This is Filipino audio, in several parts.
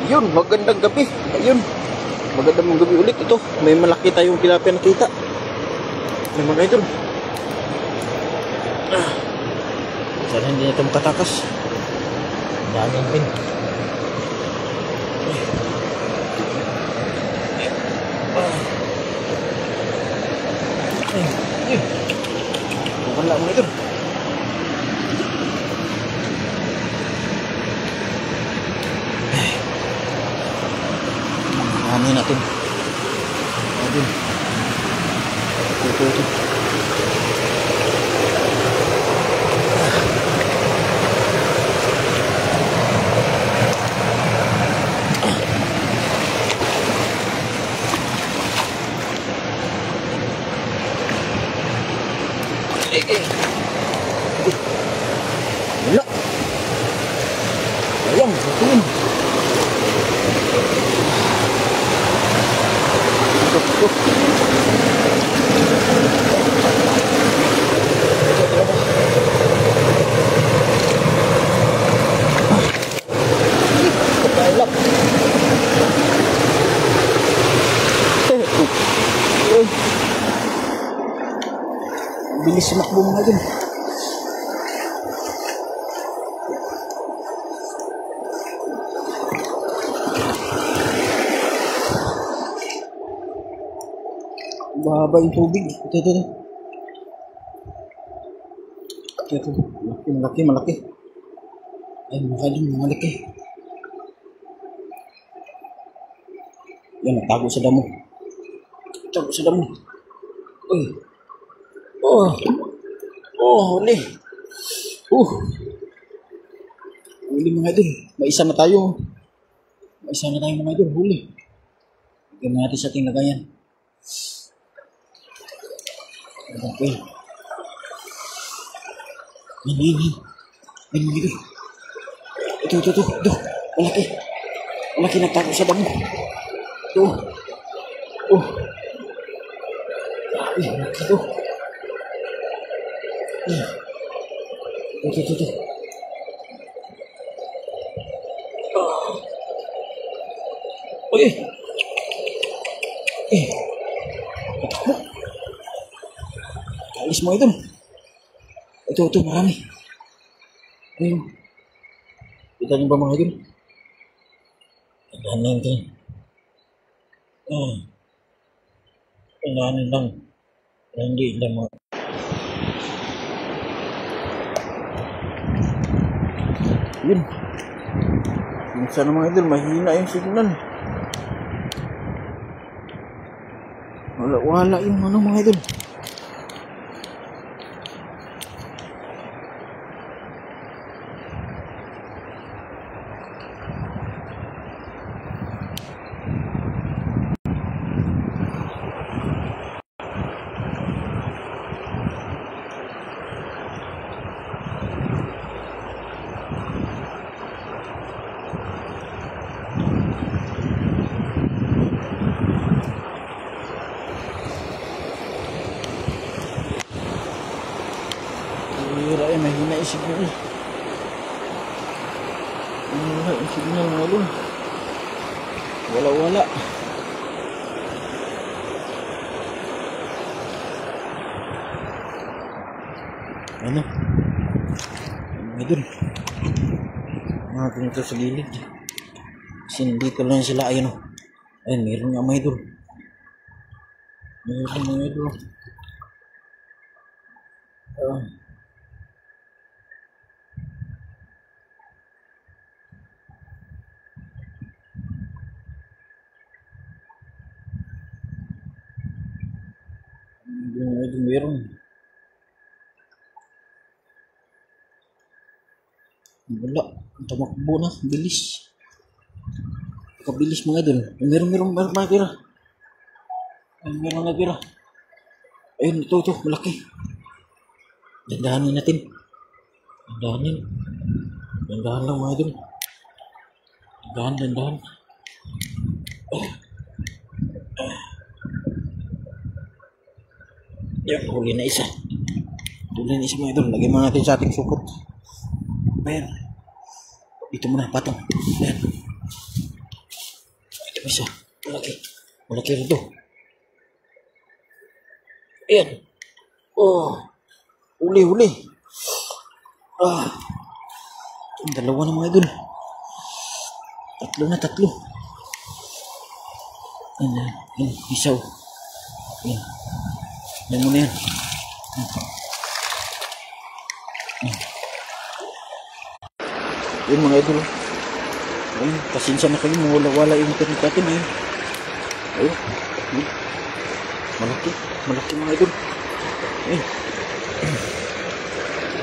Yun, magandang gabi. Ayun, magandang gabi ulit. Ito, may malaki tayong tilapia nakita. May mga idol. Sana hindi na ito makatakas. Daming pin. Wala mga idol. Ano natin? Ayun. Ito. Wala. Ayun, ito. Bilis makbo mga dun. Mahaba yung tubig. Ito. Malaki. Ay, malaki. Yan, nagtago sa damo. Uy. Huli. Huli mga idol. May isa na tayo mga idol. Huli. Lagyan natin sa ating lagayan. Okay. Ini. Ito. Malaki nagtago sa damo. Ito. Malaki ito. Ito. Patakbo. Alis mo ito. Ito, marami. Ayun. Kita niyo ba mga idol? Tandaan ito. Tandaan lang. Hindi lang mga. Yun. Minsan mga idol, mahina yung signal. Wala yung mga idol. Mahina yung signal. Mga idol. Wala. Ano? Mga idol. Mga ito sa gilid. Kasi nandito lang sila. Ayun. Ayun, meron nga mga idol. Mga idol. Meron. Wala. Tumakbo na. Bilis. Kabilis mga idol. Meron matira. Meron natira. Ayun, ito. Malaki. Dandahanin natin. Dandahan lang mga idol. Dandahan. Yan, huli na isa. Mga idol. Lagyan mo natin sa ating sukot. Ayan. Dito muna, patong. Ayan. Isa. Malaki. Malaki rin to. Ayan. Oh. Huli. Ah. Ang dalawa na mga idol. Tatlo. Ayan. Isaw. Ayan. Ayan mo na yan. Ayan mga idol. Ayun, pasensya na kayo, wala yung internet natin eh. Ayun. Malaki mga idol. Ayun.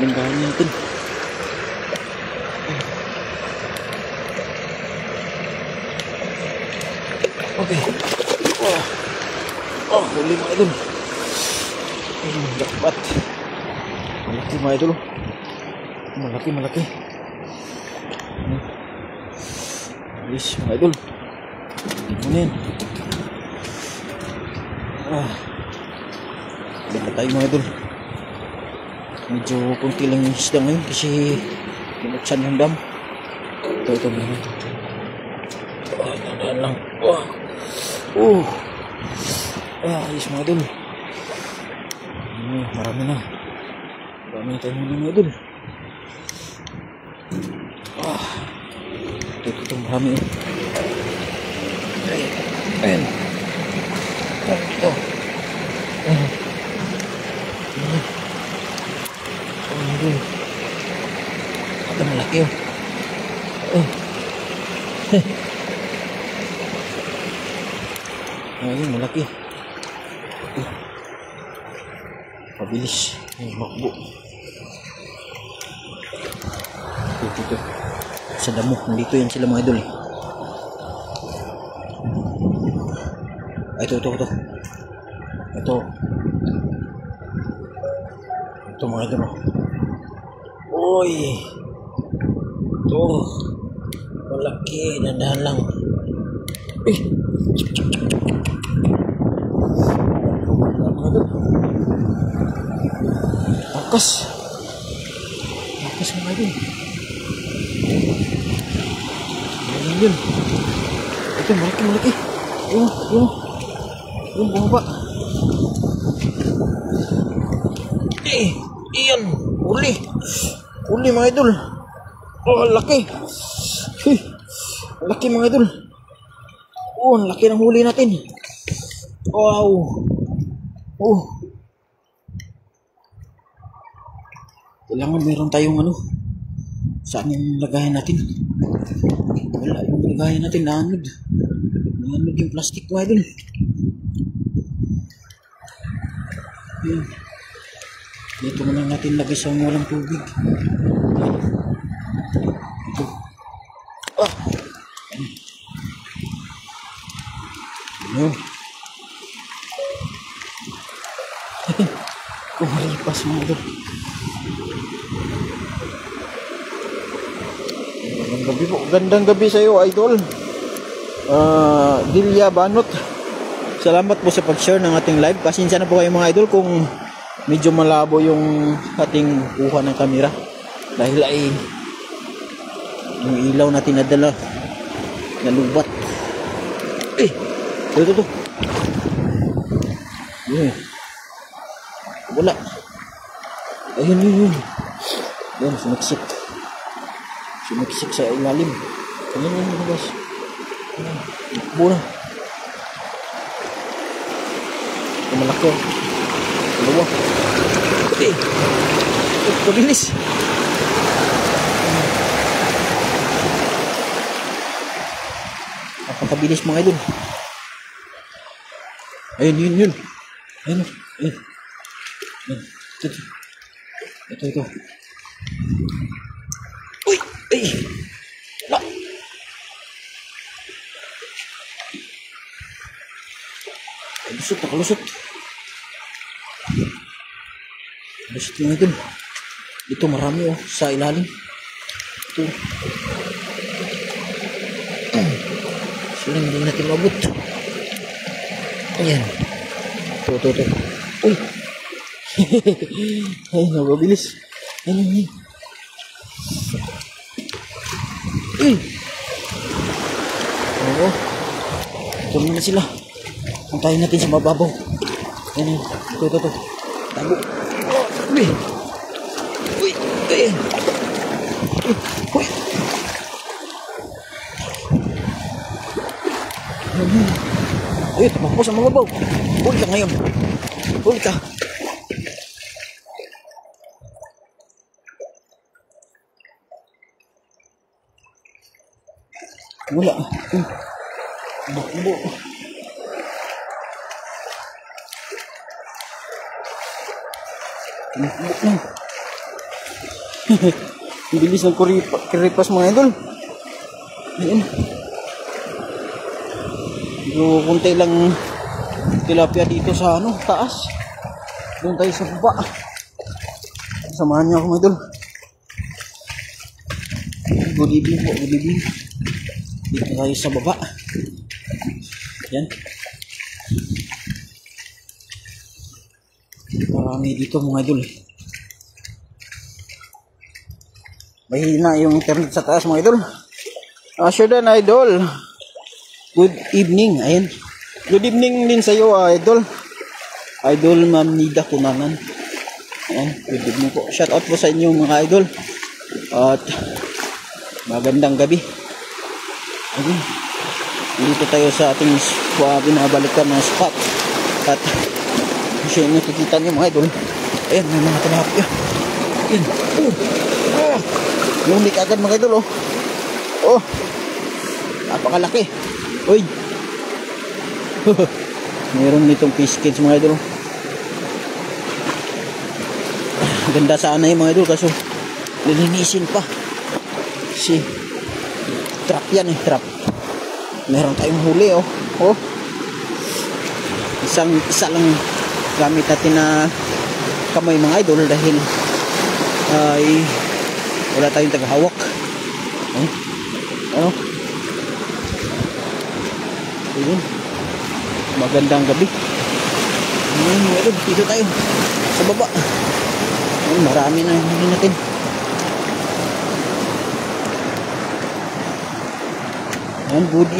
Linggahan natin. Okay. Huli mga idol. Ayun, dapat. Malaki mga idol. Malaki. Alis mga idol. Ano yan? Baka tayo mga idol. Medyo kunti lang yung isda ngayon kasi pinuksan yung dam. Ito mga idol. Tandaan lang. Alis mga idol. Marami na tayo mga idol. Ito marami. Ayan. Ito. Ito malaki oh. Ayun malaki. Pabilis. Makbo. Ito. Sa damo. Nandito yan sila mga idol eh. Ito. Ito mga idol. Uy. Ito. Malaki. Nandahan lang. Mga idol. Lakas mga idol. Yun. Ito malaki. Yung bumaba. Iyan. Huli mga idol. Laki. Laki mga idol. Ang laki ng huli natin. Wow. Kailangan meron tayong saan yung lagayan natin? Wala yung lagayan natin. Naanod yung plastic mga idol. Ayan. Dito muna natin lagay sa walang tubig. Ito. Ayan. Kumalipas mga idol. Gandang gabi sa iyo idol. Dilya Banot. Salamat po sa pag-share ng ating live. Pasensya na po kayo mga idol kung medyo malabo yung ating kuha ng kamera dahil ay yung ilaw natin nadala nalubat. Ito. Wala. Ayun. Yan, sumiksik sa ilalim. Ayun, guys. Bura. Malaki. Dalawa. Pabilis. Napakabilis mga idol. Ayun. Ito. Uy! La! Nakalusot. Lusot mga idol. Ito marami sa ilalim. Ito. Sila hindi natin mabot. Ayan. Ito. Uy! Ay, nababilis. Ayun. Uy! Kunin na sila. Puntahin natin sa mababaw. Yan yun. Ito. Tago. Uy. Uy. Ayan. Uy. Uy, tumakbo sa mababaw. Huli ka ngayon. Huli ka. Wala. Tumakbo. Tumakbo na. Ang bilis ng kuripas mga idol. Ayan. Medyo kunti lang tilapia dito sa taas. Doon tayo sa baba. Samahan niyo ako mga idol. Good evening po, good evening. Dito tayo sa baba. Yan. Marami dito mga idol. Mahina yung internet sa taas mga idol. Sure dan idol. Good evening. Ayan. Good evening din sa iyo idol. Idol Ma'am Nida Kunanan. Ayan. Good evening po. Shout out po sa inyo mga idol. At magandang gabi. Ayan. Dito tayo sa ating binabalikan ng spot. At kasi nakikita nyo mga idol. Ayan, may mga tilapia. Ayan. Lunik agad mga idol. Napakalaki. Uy. Meron nitong fish kids mga idol. Ganda sana yung mga idol kaso nilinisin pa. Trap yan trap. Meron tayong huli isa lang gamit natin na kamay mga idol dahil ay wala tayong tagahawak. Ayun. Magandang gabi. Mga idol, dito tayo sa baba. Ayun, marami na huli natin. Ayan, good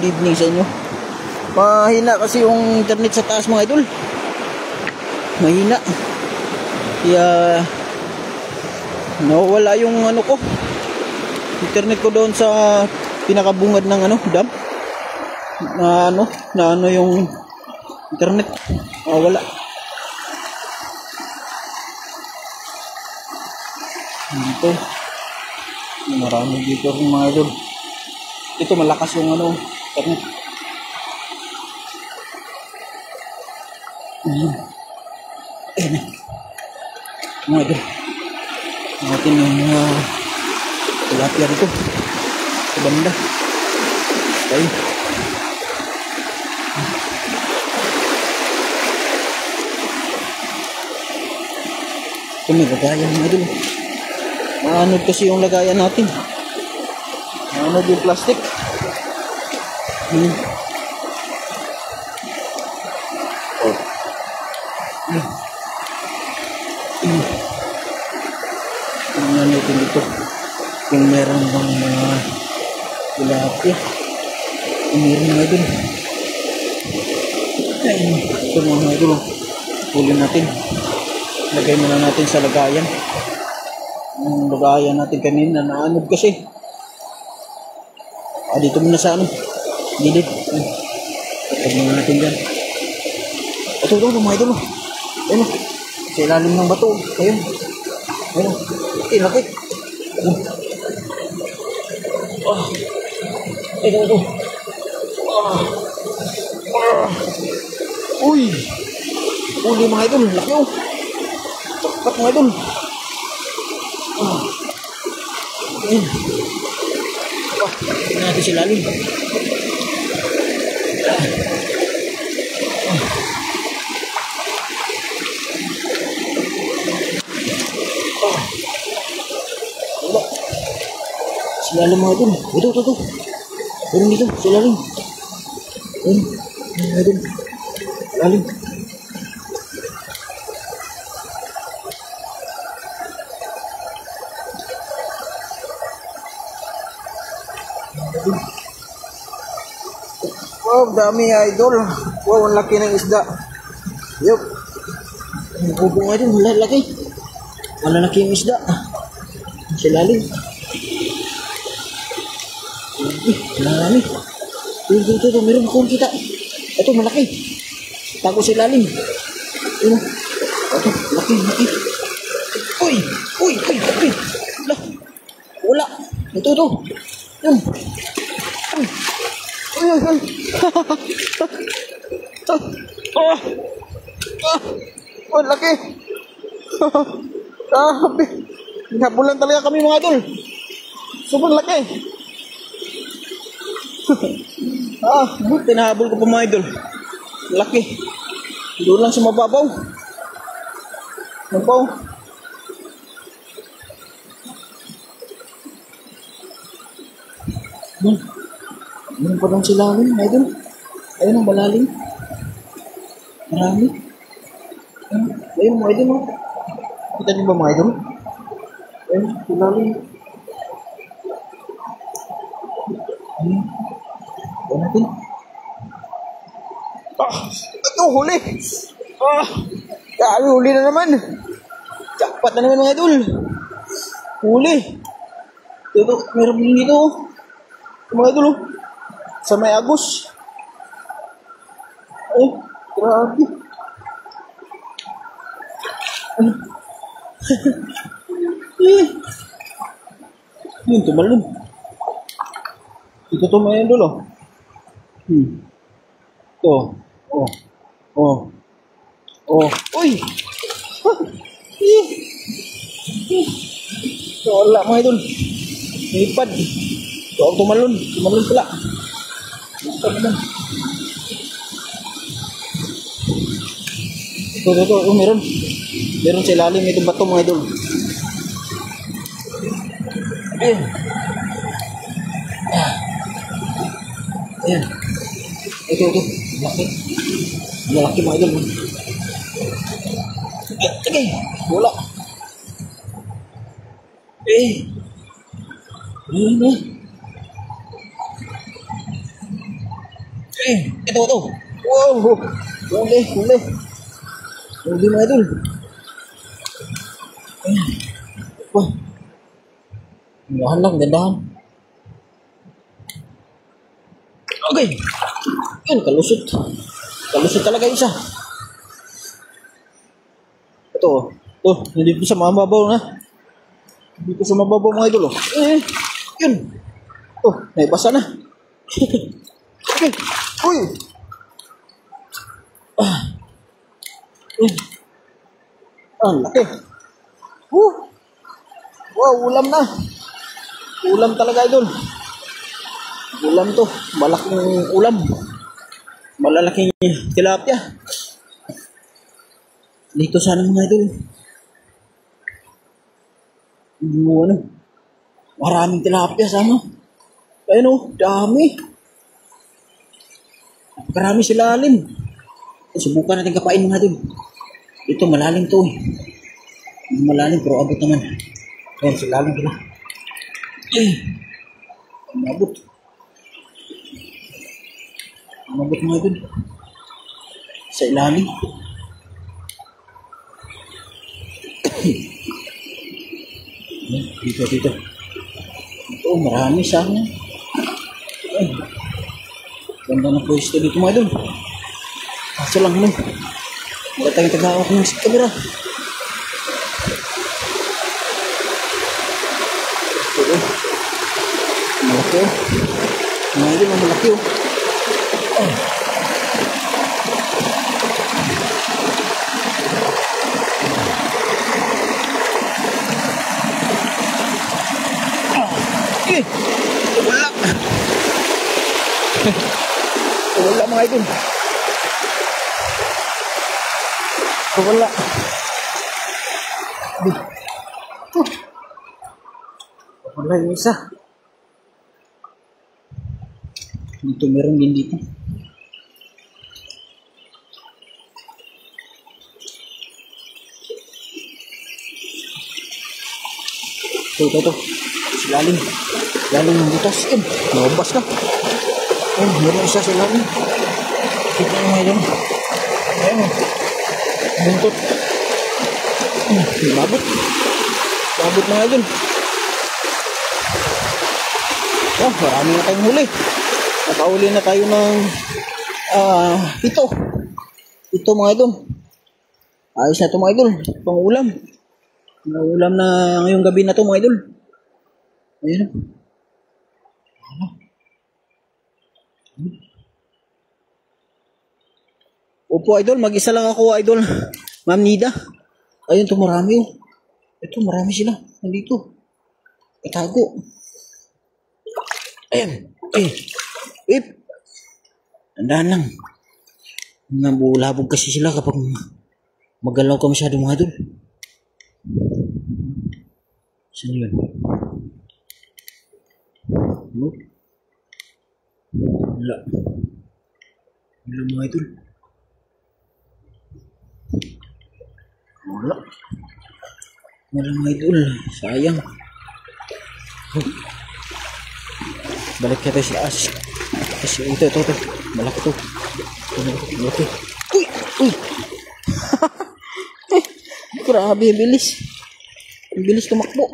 evening sa inyo. Mahina kasi yung internet sa taas mga idol. Mahina. Kaya nawala yung ko. Internet ko doon sa pinakabungad ng dam. Na yung internet. Wala. Dito. Marami dito yung mga idol. Ito malakas yung internet. Ayan. Mga idol. Natin yung mga tilapia dito. Sa banda. Okay. Ito may lagayan mga idol. Maanod kasi yung lagayan natin. Maanod yung plastic. Tingnan natin dito kung meron bang mga tilapia. Meron mga idol. Ito mga idol. Huli natin. Lagay muna natin sa lagayan. Yung lagayan natin kanina naanod kasi. Dito muna sa gilid. Ito muna natin dyan. Ito mga idol. Ayun, sa ilalim ng bato. Ayun. Laki. Ito. Uy. Uli mga idol. Laki Tapat mga idol. Ayun. Tingnan natin sa ilalim. Silalim mga idol. Ito. Ayun dito, silalim. Ayun, idol. Silalim. Wow, dami idol. Wow, ang laki ng isda. Yup. Ang bubong idol, wala laki. Wala laki yung isda. Sa lalim. Marami. Ito, meron akong kita. Ito, malaki. Tago sa lalim. Ito, laki. Uy. Wala. Ito. Yan. Uy. Oh, laki. Grabe. Hinabulan talaga kami mga idol. Sobrang laki. Buti nahabol ko pa mga idol. Laki. Doon lang sa mababaw. Meron pa lang sila mga idol. Ayun ang malalim. Marami. Ayun mga idol. Kita niyo ba mga idol? Ayun, malalim. Ayun natin. Ito, huli. Huli na naman. Jackpot na naman mga idol. Huli. Ito, meron din dito. Mga idol, sa may agos. Ay, grabe. Yun, tumalun. Ito mga idol, Ito. Uy! Wala mga idol. Lipad. Ito ang tumalon pala. Lipad naman. Ito. Meron sa ilalim itong bato mga idol. Ayan. Ito. Laki. Malaki mga idol. Sige. Wala. Ito. Wow. Huli mga idol. Wah. Gandahan. Okay. Yan, kalusot. Kalusot talaga isa. Ito. Nandito sa mababaw na. Dito sa mababaw mga idol. Yun. Naibasa na. Okay. Uy. Laki. Wow, ulam na. Ulam talaga idol. Ulam to. Malaking ulam. Malalaking tilapia. Dito sana mga idol. Maraming tilapia sana. Ayun dami. Karami sila lalim. Subukan natin kapain mga idol. Ito malalim to. Malalim pero abot naman. Ayan sila lalim sila. Umabot mga idol. Sa ilalim. Dito. Ito, marami sana. Ganda na pwesto dito mga idol. Kaso lang naman. Wala tayong tagahawak ng kamera. Ito. Malaki mga idol, malaki Wala mga idol. Wala. Wala yung isa. Dito meron din dito. Ito. Lalim ng butas. Nabas na. Oh, meron isa sa lalim. Kita nyo mga idol. Ayan o. Buntot. Babot. Babot mga idol. Oh, marami na tayong huli. Nakauli na tayo ng ito. Ito mga idol. Ayos na ito mga idol. Pang ulam. Pang ulam na ngayong gabi na ito mga idol. Ayan. Opo idol, mag-isa lang ako idol. Ma'am Nida. Ayun, ito marami oh. Ito marami sila. Nandito. Itago. Ayan. Wip. Tandaan lang. Nabulabog kasi sila kapag magalaw ka masyado mga idol. Saan yun? Wala. Wala mga idol. Wala. Wala mga idol. Sayang. Balik kita sa as. Kasi ito. Malaki to. Malaki. Uy. Grabe, bilis. Bilis tumakbo.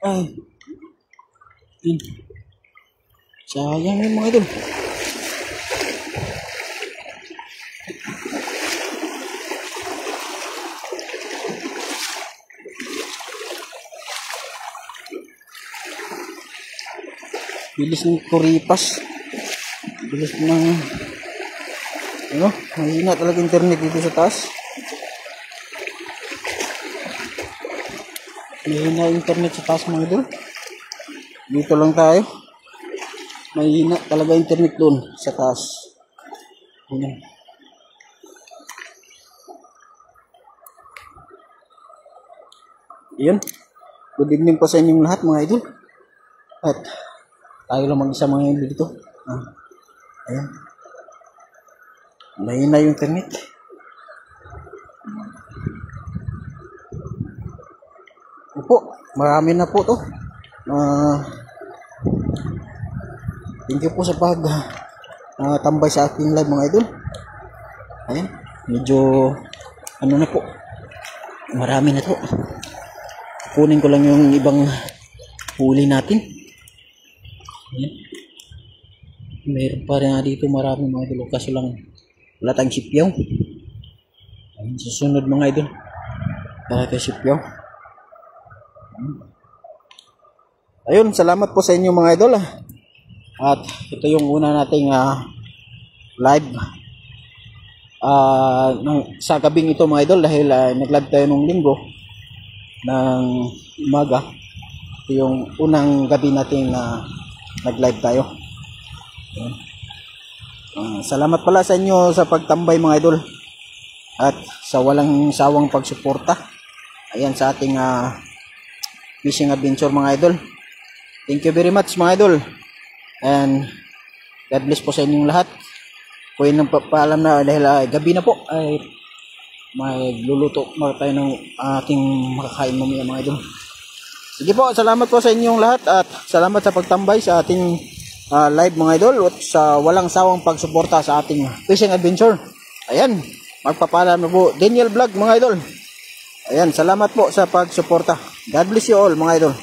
Ay. Sayang yung mga idol. Bilis ng kuripas. Bilis ng mahina talaga internet dito sa taas. Mahina internet sa taas mga idol. Dito lang tayo. Mahina talaga internet doon sa taas. Ayan. Ayan. Good evening po sa inyong lahat mga idol. At tayo lang mag-isa mga idol dito. Ayan. Mahina yung internet. Opo, marami na po to. Thank you po sa pag tambay sa aking live mga idol. Ayan, medyo ano na po. Marami na to. Kunin ko lang yung ibang huli natin. Ayan. Mayroon pa rin dito marami mga idol. Kaso lang wala tayong sipyaw. Ayan, susunod mga idol. Wala tayong sipyaw. Ayun, salamat po sa inyo mga idol. At ito yung una nating live sa gabing ito mga idol dahil nag-live tayo nung linggo ng umaga. Ito yung unang gabi nating nag-live tayo. Salamat pala sa inyo sa pagtambay mga idol at sa walang sawang pagsuporta. Ayan sa ating fishing adventure mga idol. Thank you very much mga idol. And God bless po sa inyong lahat. Kuya nang paalam na dahil gabi na po ay may luluto tayo ng ating makakain mamaya mga idol. Sige po, salamat po sa inyong lahat at salamat sa pagtambay sa ating live mga idol at sa walang sawang pagsuporta sa ating fishing adventure. Ayan, magpapaalam na po Daniel Vlog mga idol. Ayan, salamat po sa pagsuporta. God bless you all mga idol.